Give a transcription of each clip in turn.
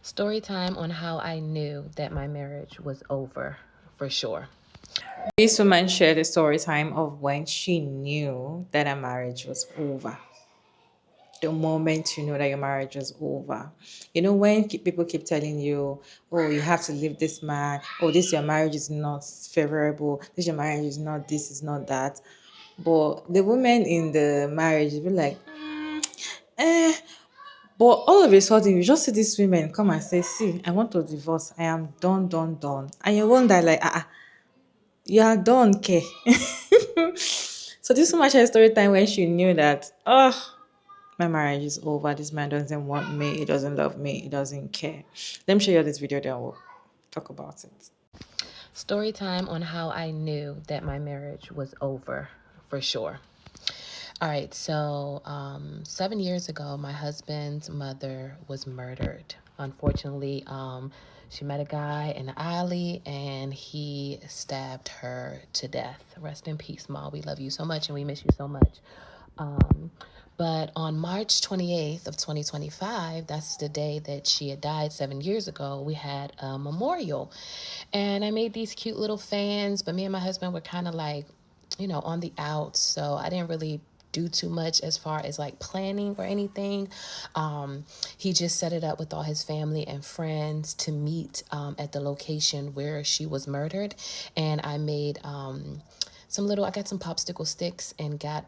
Story time on how I knew that my marriage was over for sure. This woman shared a story time of when she knew that her marriage was over. The moment you know that your marriage is over. You know, when people keep telling you, oh, you have to leave this man, oh, this your marriage is not favorable, this your marriage is not this, is not that. But the women in the marriage will be like, eh. But all of a sudden, you just see these women come and say, see, I want to divorce. I am done, done, done. And you wonder, like, you are done, okay? So this woman shared a story time when she knew that, oh, my marriage is over. This man doesn't want me. He doesn't love me. He doesn't care. Let me show you this video, then we'll talk about it. Story time on how I knew that my marriage was over for sure. All right, so 7 years ago, my husband's mother was murdered. Unfortunately, she met a guy in the alley and he stabbed her to death. Rest in peace, Ma. We love you so much and we miss you so much. Um, but on March 28th of 2025, that's the day that she had died 7 years ago, we had a memorial. And I made these cute little fans, but me and my husband were kind of like, on the outs. So I didn't really do too much as far as like planning or anything. He just set it up with all his family and friends to meet at the location where she was murdered. And I made I got some popsicle sticks and got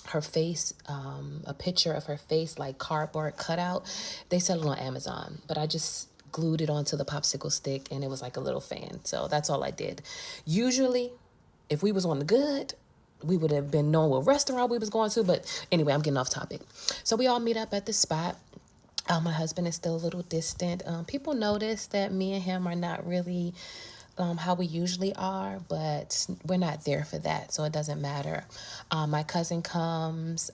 her face, a picture of her face, like cardboard cutout. They sell it on Amazon, but I just glued it onto the popsicle stick and it was like a little fan. So that's all I did. Usually, if we was on the good, we would have been knowing what restaurant we was going to. But anyway, I'm getting off topic. So we all meet up at the spot. My husband is still a little distant. People notice that me and him are not really how we usually are, but we're not there for that, so it doesn't matter. My cousin comes,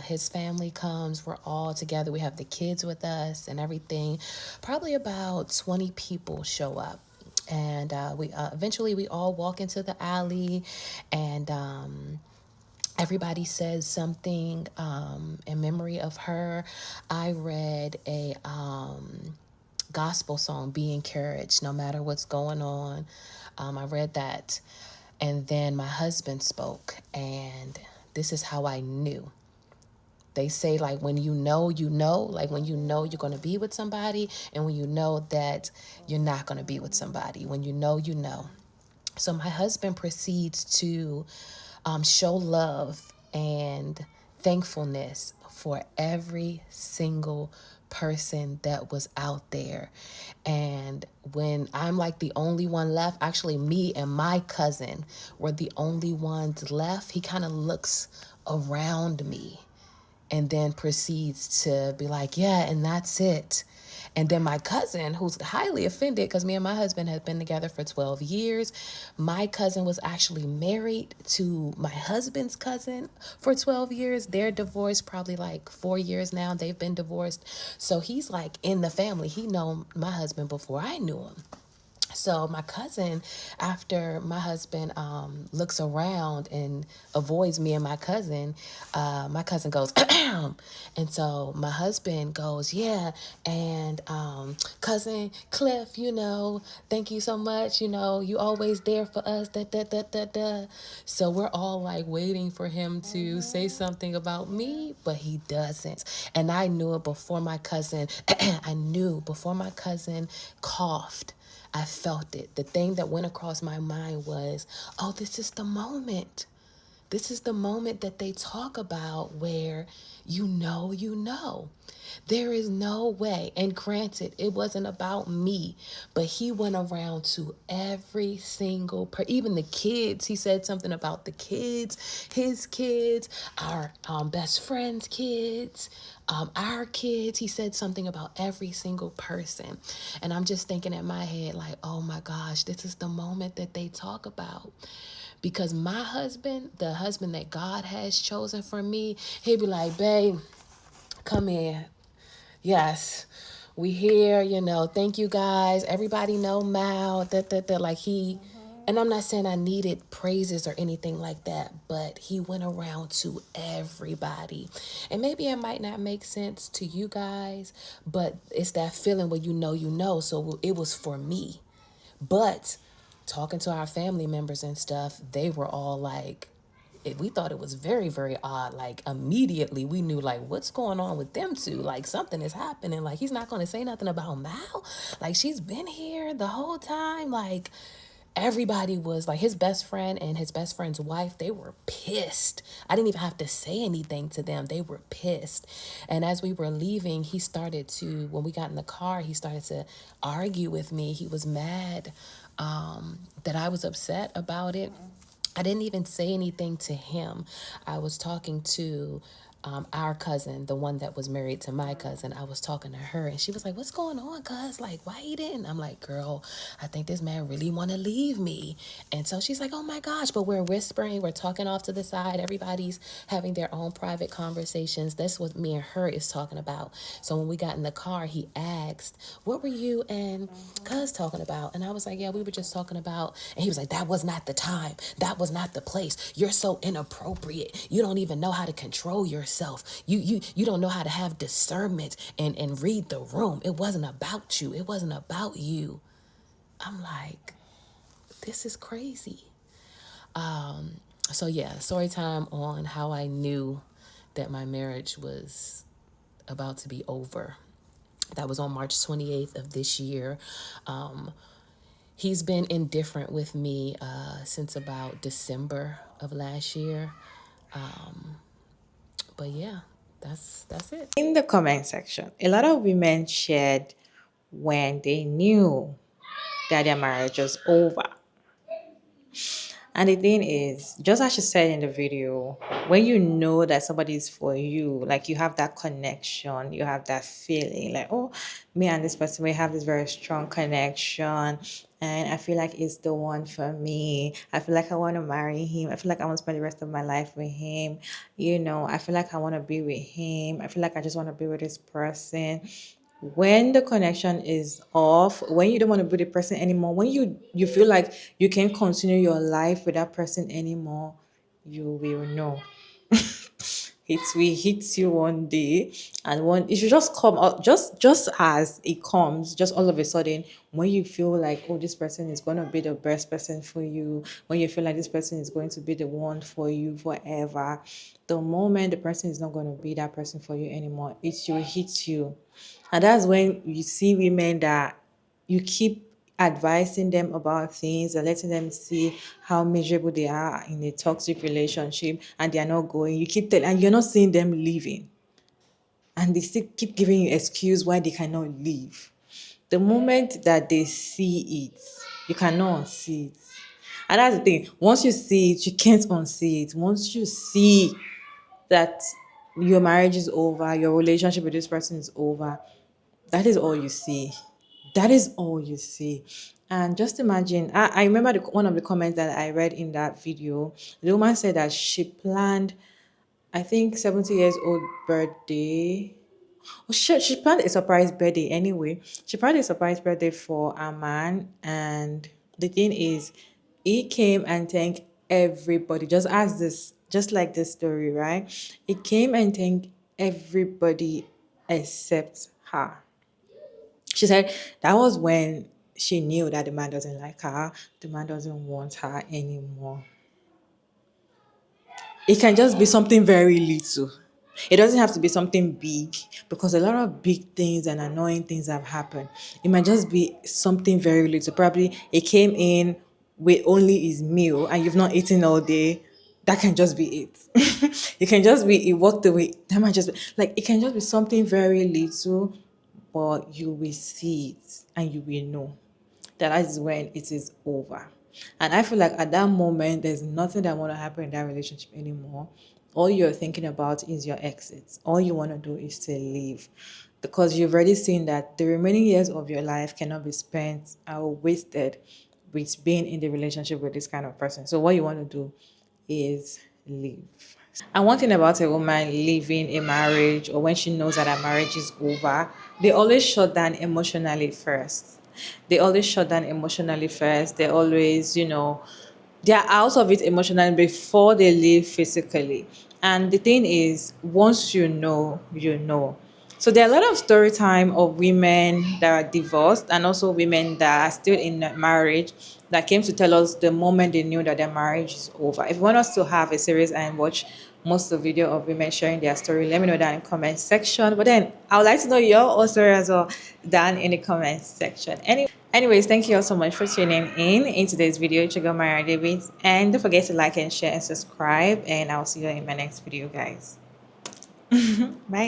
his family comes, we're all together. We have the kids with us and everything. Probably about 20 people show up. And we eventually we all walk into the alley, and everybody says something in memory of her. I read a gospel song, Be Encouraged, no matter what's going on. I read that. And then my husband spoke, and this is how I knew. They say, like, when you know, like when you know you're going to be with somebody, and when you know that you're not going to be with somebody. When you know, you know. So my husband proceeds to show love and thankfulness for every single person that was out there. And when I'm like the only one left, actually me and my cousin were the only ones left, he kind of looks around me and then proceeds to be like, yeah, and that's it. And then my cousin, who's highly offended because me and my husband have been together for 12 years. My cousin was actually married to my husband's cousin for 12 years. They're divorced probably like 4 years now. They've been divorced. So he's like in the family. He known my husband before I knew him. So my cousin, after my husband looks around and avoids me and my cousin goes, and so my husband goes, yeah, and cousin Cliff, thank you so much, you always there for us, da, da, da, da, da. So we're all like waiting for him to say something about me, but he doesn't. And I knew it before my cousin, before my cousin coughed. I felt it. The thing that went across my mind was, oh, this is the moment. This is the moment that they talk about where you know, you know. There is no way. And granted, it wasn't about me, but he went around to every single even the kids. He said something about the kids, his kids, our best friend's kids, our kids. He said something about every single person. And I'm just thinking in my head, like, oh my gosh, this is the moment that they talk about. Because my husband, the husband that God has chosen for me, he'd be like, babe, come here. Yes, we here, thank you guys. Everybody know Mal, like And I'm not saying I needed praises or anything like that, but he went around to everybody. And maybe it might not make sense to you guys, but it's that feeling where you know. So it was for me. But talking to our family members and stuff, they were all like, we thought it was very, very odd. Like immediately we knew like what's going on with them two. Like something is happening. Like he's not going to say nothing about Mal. Like she's been here the whole time. Like everybody was like his best friend and his best friend's wife, they were pissed. I didn't even have to say anything to them. They were pissed. And as we were leaving, he started to, when we got in the car, he started to argue with me. He was mad that I was upset about it. I didn't even say anything to him. I was talking to our cousin, the one that was married to my cousin. I was talking to her and she was like, "What's going on, cuz? Like, why he didn't?" I'm like, "Girl, I think this man really want to leave me." And so she's like, "Oh my gosh," but we're whispering, we're talking off to the side. Everybody's having their own private conversations. That's what me and her is talking about. So when we got in the car, he asked, "What were you and cuz talking about?" And I was like, "Yeah, we were just talking about," and he was like, "That was not the time. That was not the place. You're so inappropriate. You don't even know how to control yourself. You don't know how to have discernment and read the room. It wasn't about you. It wasn't about you." I'm like, this is crazy. So yeah, story time on how I knew that my marriage was about to be over. That was on March 28th of this year. He's been indifferent with me since about December of last year. But yeah, that's it. In the comment section, a lot of women shared when they knew that their marriage was over. And the thing is, just as she said in the video, when you know that somebody is for you, like you have that connection, you have that feeling like, oh, me and this person, we have this very strong connection. And I feel like it's the one for me. I feel like I want to marry him. I feel like I want to spend the rest of my life with him. I feel like I want to be with him. I feel like I just want to be with this person. When the connection is off, when you don't want to be the person anymore, when you feel like you can't continue your life with that person anymore, you will know. It will hit you one day, and one it should just come out, just as it comes, just all of a sudden. When you feel like, oh, this person is going to be the best person for you, when you feel like this person is going to be the one for you forever, the moment the person is not going to be that person for you anymore, it will hit you. And that's when you see women that you keep advising them about things and letting them see how miserable they are in a toxic relationship, and they are not going. You keep telling, and you're not seeing them leaving, and they still keep giving you excuse why they cannot leave. The moment that they see it, you cannot unsee it. And that's the thing. Once you see it, you can't unsee it. Once you see that your marriage is over, your relationship with this person is over, that is all you see. That is all you see. And just imagine, I remember one of the comments that I read in that video. The woman said that she planned, I think, 70 years old birthday. Oh, she planned a surprise birthday anyway. She planned a surprise birthday for a man. And the thing is, he came and thanked everybody, just like this story, right? He came and thanked everybody except her. She said that was when she knew that the man doesn't like her, the man doesn't want her anymore. It can just be something very little. It doesn't have to be something big, because a lot of big things and annoying things have happened. It might just be something very little. Probably it came in with only his meal and you've not eaten all day. That can just be it. It can just be it walked away. That might just be like, it can just be something very little, but you will see it and you will know that is when it is over. And I feel like at that moment, there's nothing that want to happen in that relationship anymore. All you're thinking about is your exit. All you want to do is to leave, because you've already seen that the remaining years of your life cannot be spent or wasted with being in the relationship with this kind of person. So what you want to do is leave. And one thing about a woman leaving a marriage, or when she knows that her marriage is over, they always shut down emotionally first. They always shut down emotionally first. They always, they're out of it emotionally before they leave physically. And the thing is, once you know, you know. So there are a lot of story time of women that are divorced and also women that are still in a marriage that came to tell us the moment they knew that their marriage is over. If you want us to have a series and watch most of the video of women sharing their story, let me know that in the comment section. But then I would like to know your own story as well down in the comment section. Anyways, thank you all so much for tuning in today's video. Chigo Mara David. And don't forget to like and share and subscribe. And I'll see you in my next video, guys. Bye.